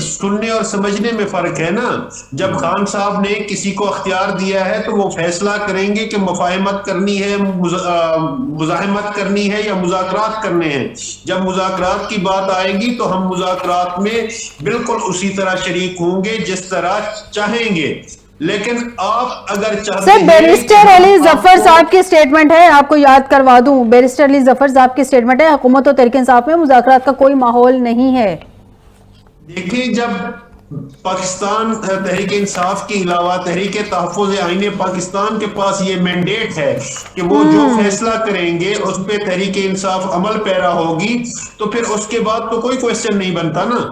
سننے اور سمجھنے میں فرق ہے نا. جب خان صاحب نے کسی کو اختیار دیا ہے تو وہ فیصلہ کریں گے کہ مفاہمت کرنی ہے، مزاحمت کرنی ہے یا مذاکرات کرنے ہیں. جب مذاکرات کی بات آئے گی تو ہم مذاکرات میں بالکل اسی طرح شریک ہوں گے جس طرح چاہیں گے. لیکن آپ اگر چاہتے ہیں، بیرسٹر علی ظفر صاحب کی سٹیٹمنٹ ہے، آپ کو یاد کروا دوں، بیرسٹر علی ظفر صاحب کی سٹیٹمنٹ ہے، حکومت اور تحریک انصاف میں مذاکرات کا کوئی ماحول نہیں ہے. دیکھیں جب پاکستان تحریک انصاف کے علاوہ تحریک تحفظ آئین پاکستان کے پاس یہ مینڈیٹ ہے کہ وہ جو فیصلہ کریں گے اس پہ تحریک انصاف عمل پیرا ہوگی، تو پھر اس کے بعد تو کوئی کوشچن نہیں بنتا نا.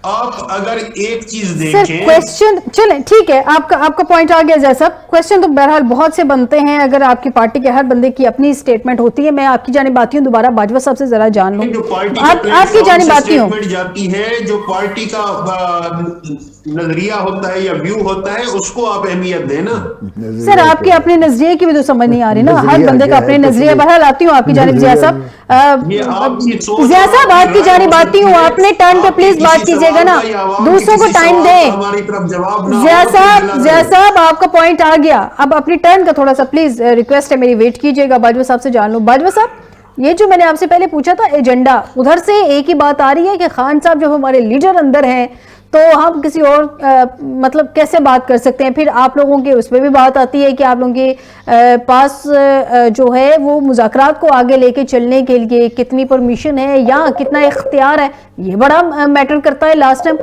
آپ اگر ایک چیز دیکھیں کوشچن، چلیں ٹھیک ہے، آپ کا پوائنٹ آ گیا جیسا. کوشچن تو بہرحال بہت سے بنتے ہیں اگر آپ کی پارٹی کے ہر بندے کی اپنی سٹیٹمنٹ ہوتی ہے. میں آپ کی جانب آتی ہوں، دوبارہ باجوہ صاحب سے ذرا جان لوں. آپ کی جانب آتی ہوں. جاتی ہے جو پارٹی کا نظریہ ہوتا ہے یا ویو ہوتا ہے اس کو آپ اہمیت دیں نا. سر آپ کے اپنے نظریے کی بھی تو سمجھ نہیں آ رہی نا، ہر بندے کا اپنے نظریہ. بہرحال آتی ہوں آپ کی جانب ضیاء صاحب. ضیاء صاحب آپ کی جانب آتی ہوں، آپ نے ٹرن پہ پلیز بات کیجئے گا نا، دوسروں کو ٹائم دیں. ضیاء صاحب آپ کا پوائنٹ آ گیا، اب اپنی ٹرن کا تھوڑا سا پلیز ریکویسٹ ہے میری، ویٹ کیجئے گا. باجوہ صاحب سے جان لوں. باجوہ صاحب، یہ جو میں نے آپ سے پہلے پوچھا تھا ایجنڈا، ادھر سے ایک ہی بات آ رہی ہے کہ خان صاحب جب ہمارے لیڈر اندر ہیں تو ہم کسی اور مطلب کیسے بات کر سکتے ہیں. پھر آپ لوگوں کے اس پہ بھی بات آتی ہے کہ آپ لوگوں کے پاس جو ہے وہ مذاکرات کو آگے لے کے چلنے کے لیے کتنی پرمیشن ہے یا کتنا اختیار ہے، یہ بڑا میٹر کرتا ہے. لاسٹ ٹائم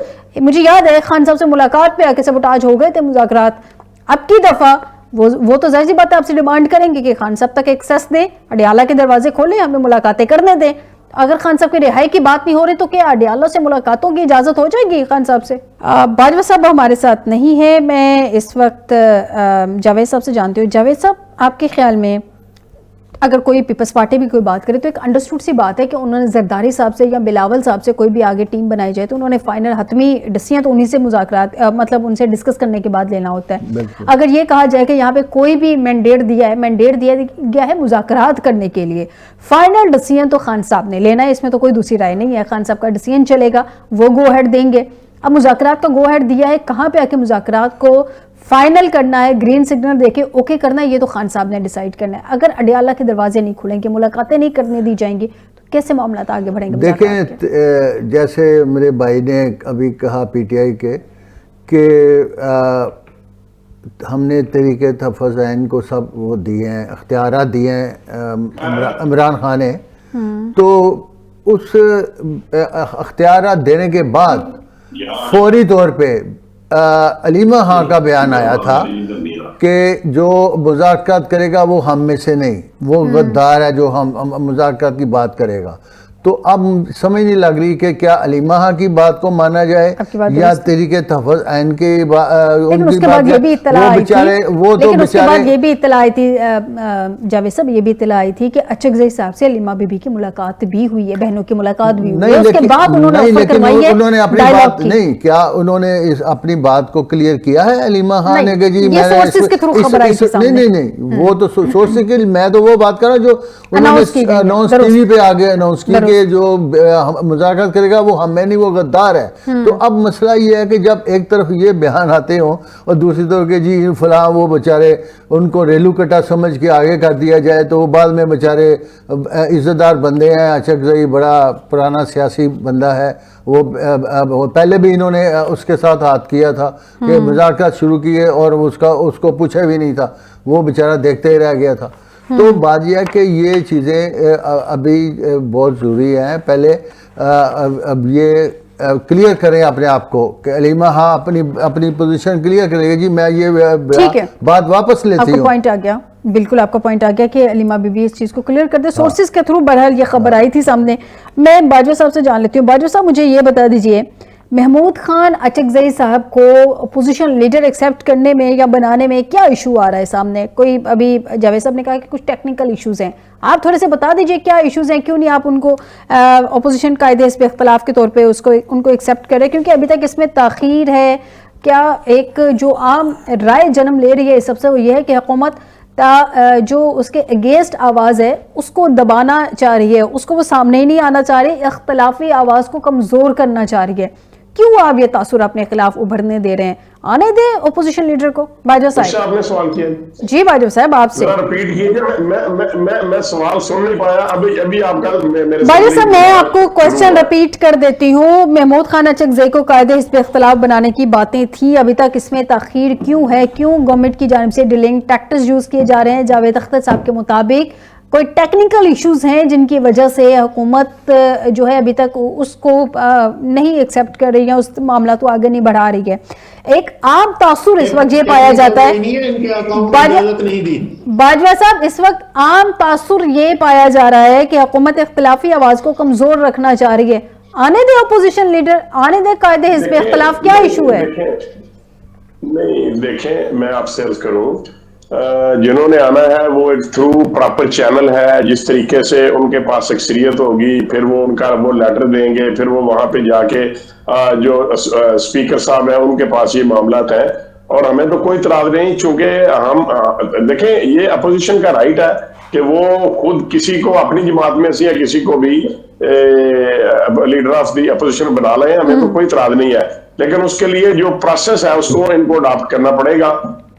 مجھے یاد ہے خان صاحب سے ملاقات پہ آ کے سبوٹاج ہو گئے تھے مذاکرات. اب کی دفعہ وہ تو ظاہر سی بات ہے آپ سے ڈیمانڈ کریں گے کہ خان صاحب تک ایکسیس دیں، اڈیالہ کے دروازے کھولیں، ہمیں ملاقاتیں کرنے دیں. اگر خان صاحب کی رہائی کی بات نہیں ہو رہی تو کیا اڈیالہ سے ملاقاتوں کی اجازت ہو جائے گی خان صاحب سے؟ باجوہ صاحب ہمارے ساتھ نہیں ہے. میں اس وقت جاوید صاحب سے جانتی ہوں. جاوید صاحب، آپ کے خیال میں اگر کوئی پیپلز پارٹی بھی کوئی بات کرے تو ایک انڈرسٹوڈ سی بات ہے کہ انہوں نے زرداری صاحب سے یا بلاول صاحب سے کوئی بھی آگے ٹیم بنائی جائے تو انہوں نے فائنل حتمی ڈسیاں تو انہی سے مذاکرات مطلب ان سے ڈسکس کرنے کے بعد لینا ہوتا ہے. اگر یہ کہا جائے کہ یہاں پہ کوئی بھی مینڈیٹ دیا گیا ہے مذاکرات کرنے کے لیے, فائنل ڈسیزن تو خان صاحب نے لینا ہے, اس میں تو کوئی دوسری رائے نہیں ہے. خان صاحب کا ڈسیزن چلے گا, وہ گو ہیڈ دیں گے. اب مذاکرات کا گو ہیڈ دیا ہے, کہاں پہ آ کے مذاکرات کو فائنل کرنا ہے, گرین سگنل دے کے اوکے کرنا ہے, یہ تو خان صاحب نے ڈیسائیڈ کرنا ہے. اگر اڈیالہ کے دروازے نہیں کھلیں گے, ملاقاتیں نہیں کرنے دی جائیں گی, تو کیسے معاملات آگے بڑھیں گے؟ دیکھیں جیسے میرے بھائی نے ابھی کہا پی ٹی آئی کے کہ ہم نے طریقے تحفظ عین کو سب وہ دیے ہیں, اختیارات دیے ہیں عمران خان نے, تو اس اختیارات دینے کے بعد فوری طور پہ علیمہ خان کا بیان آیا تھا کہ جو مذاکرات کرے گا وہ ہم میں سے نہیں, وہ غدار ہے جو ہم مذاکرات کی بات کرے گا. تو اب سمجھ نہیں لگ رہی کہ کیا علیمہ خان کی بات کو مانا جائے یا طریقے تحفظ عین کے لیکن اس کے بعد یہ بھی اطلاع آئی تھی, لیکن اس کے بعد یہ بھی اطلاع آئی تھی جاوید صاحب, یہ بھی اطلاع آئی تھی کہ اچکزئی صاحب سے علیمہ بی بی کی ملاقات بھی ہوئی ہے, بہنوں کی ملاقات بھی ہوئی ہے. اس کے بعد انہوں نے آفر کروائی ہے ڈائیلاگ کی. نہیں, کیا انہوں نے اپنی بات کو کلیئر کیا ہے علیمہ خان نے کہ جی یہ سورسز کے تھرو خبر آئی تھی سامنے؟ نہیں, وہ تو سورس کے, میں تو وہ بات کر رہا ہوں جو انہوں نے اناؤنس ٹی وی پہ آگے اناؤنس کی کہ جو مذاکرات کرے گا وہ ہمیں نہیں, وہ غدار ہے. تو اب مسئلہ یہ ہے کہ جب ایک طرف یہ بیان آتے ہوں اور دوسری طرف کہ جی فلاں وہ بچارے ان کو ریلو کٹا سمجھ کے آگے کر دیا جائے, تو وہ بعد میں بچارے عزت دار بندے ہیں. اچکزئی بڑا پرانا سیاسی بندہ ہے, وہ پہلے بھی انہوں نے اس کے ساتھ ہاتھ کیا تھا کہ مذاکرات شروع کیے اور اس کو پوچھا بھی نہیں تھا, وہ بیچارہ دیکھتے ہی رہ گیا تھا. تو بات یہ ہے کہ یہ چیزیں ابھی بہت ضروری ہیں. پہلے اب یہ کلیئر کریں اپنے آپ کو کہ علیمہ ہاں اپنی پوزیشن کلیئر کرے گی, جی میں یہ بات واپس لیتی ہوں. پوائنٹ آ گیا, بالکل آپ کا پوائنٹ آ گیا کہ علیمہ بی بی اس چیز کو کلیئر کر دے. سورسز کے تھرو بہرحال یہ خبر آئی تھی سامنے. میں باجوہ صاحب سے جان لیتی ہوں. باجوہ صاحب مجھے یہ بتا دیجئے, محمود خان اچکزئی صاحب کو اپوزیشن لیڈر ایکسیپٹ کرنے میں یا بنانے میں کیا ایشو آ رہا ہے سامنے؟ کوئی ابھی جاوید صاحب نے کہا کہ کچھ ٹیکنیکل ایشوز ہیں, آپ تھوڑے سے بتا دیجئے کیا ایشوز ہیں, کیوں نہیں آپ ان کو اپوزیشن قائد حزب اختلاف کے طور پہ ان کو ایکسیپٹ کریں, کیونکہ ابھی تک اس میں تاخیر ہے. کیا ایک جو عام رائے جنم لے رہی ہے سب سے وہ یہ ہے کہ حکومت جو اس کے اگینسٹ آواز ہے اس کو دبانا چاہ رہی ہے, اس کو وہ سامنے ہی نہیں آنا چاہ رہی, اختلافی آواز کو کمزور کرنا چاہ رہی ہے. کیوں آپ یہ تاثر اپنے خلاف ابھرنے دے رہے ہیں؟ آنے دیں اپوزیشن لیڈر کو. باجوہ صاحب آپ نے سوال کیا جی, باجوہ صاحب آپ سے ریپیٹ کیجئے, میں سوال سن نہیں پایا ابھی آپ کا. باجوہ صاحب میں آپ کو کوسچن ریپیٹ کر دیتی ہوں. محمود خان اچکزئی کو قائد حزب اختلاف بنانے کی باتیں تھی, ابھی تک اس میں تاخیر کیوں ہے؟ کیوں گورنمنٹ کی جانب سے ڈیلنگ ٹیکٹس یوز کیے جا رہے ہیں؟ جاوید اختر صاحب کے مطابق کوئی ٹیکنیکل ایشوز ہیں جن کی وجہ سے حکومت جو ہے ابھی تک اس کو نہیں ایکسیپٹ کر رہی ہے, اس معاملات کو آگے نہیں بڑھا رہی ہے. ایک عام تاثر اس وقت یہ پایا جاتا ہے باجوہ صاحب, اس وقت عام تاثر یہ پایا جا رہا ہے کہ حکومت اختلافی آواز کو کمزور رکھنا چاہ رہی ہے. آنے دے اپوزیشن لیڈر, آنے دے قائد حزب اختلاف, کیا ایشو ہے؟ نہیں دیکھیں, میں آپ سے عرض کروں, جنہوں نے آنا ہے وہ ایک تھرو پراپر چینل ہے, جس طریقے سے ان کے پاس اکثریت ہوگی, پھر وہ ان کا وہ لیٹر دیں گے, پھر وہ وہاں پہ جا کے جو اسپیکر صاحب ہیں ان کے پاس یہ معاملات ہیں, اور ہمیں تو کوئی اعتراض نہیں, چونکہ ہم دیکھیں یہ اپوزیشن کا رائٹ ہے کہ وہ خود کسی کو اپنی جماعت میں سے یا کسی کو بھی لیڈر آف دی اپوزیشن بنا لیں, ہمیں تو کوئی اعتراض نہیں ہے. لیکن اس کے لیے جو پروسیس ہے اس کو ان کو اڈاپٹ کرنا پڑے گا.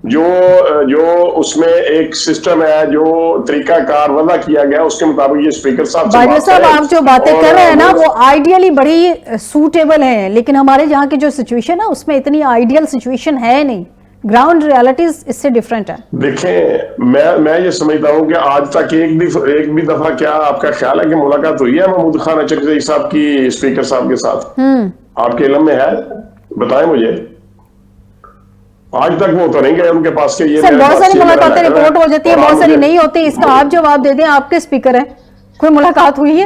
جو اس میں ایک سسٹم ہے, جو طریقہ کار وضع کیا گیا, اس کے مطابق یہ اسپیکر صاحب سے باجوہ صاحب آپ جو باتیں کر رہے ہیں نا وہ آئیڈیلی بڑی سوٹیبل ہیں, لیکن ہمارے جہاں کی جو سچویشن ہے اس میں اتنی آئیڈیل سچویشن ہے نہیں. گراؤنڈ ریالٹیز اس سے ڈیفرنٹ ہے. دیکھیں میں یہ سمجھتا ہوں کہ آج تک ایک بھی دفعہ کیا آپ کا خیال ہے کہ ملاقات ہوئی ہے محمود خان اچکزئی صاحب کی اسپیکر صاحب کے ساتھ؟ آپ کے علم میں ہے؟ بتائیں مجھے. آج تک وہ تو نہیں گئے ان کے پاس کہ یہ بہت ساری ملاقاتیں رپورٹ ہو جاتی ہیں, بہت ساری نہیں ہوتی. اس کا آپ جواب دے دیں, آپ کے اسپیکر ہیں, کوئی ملاقات ہوئی ہے؟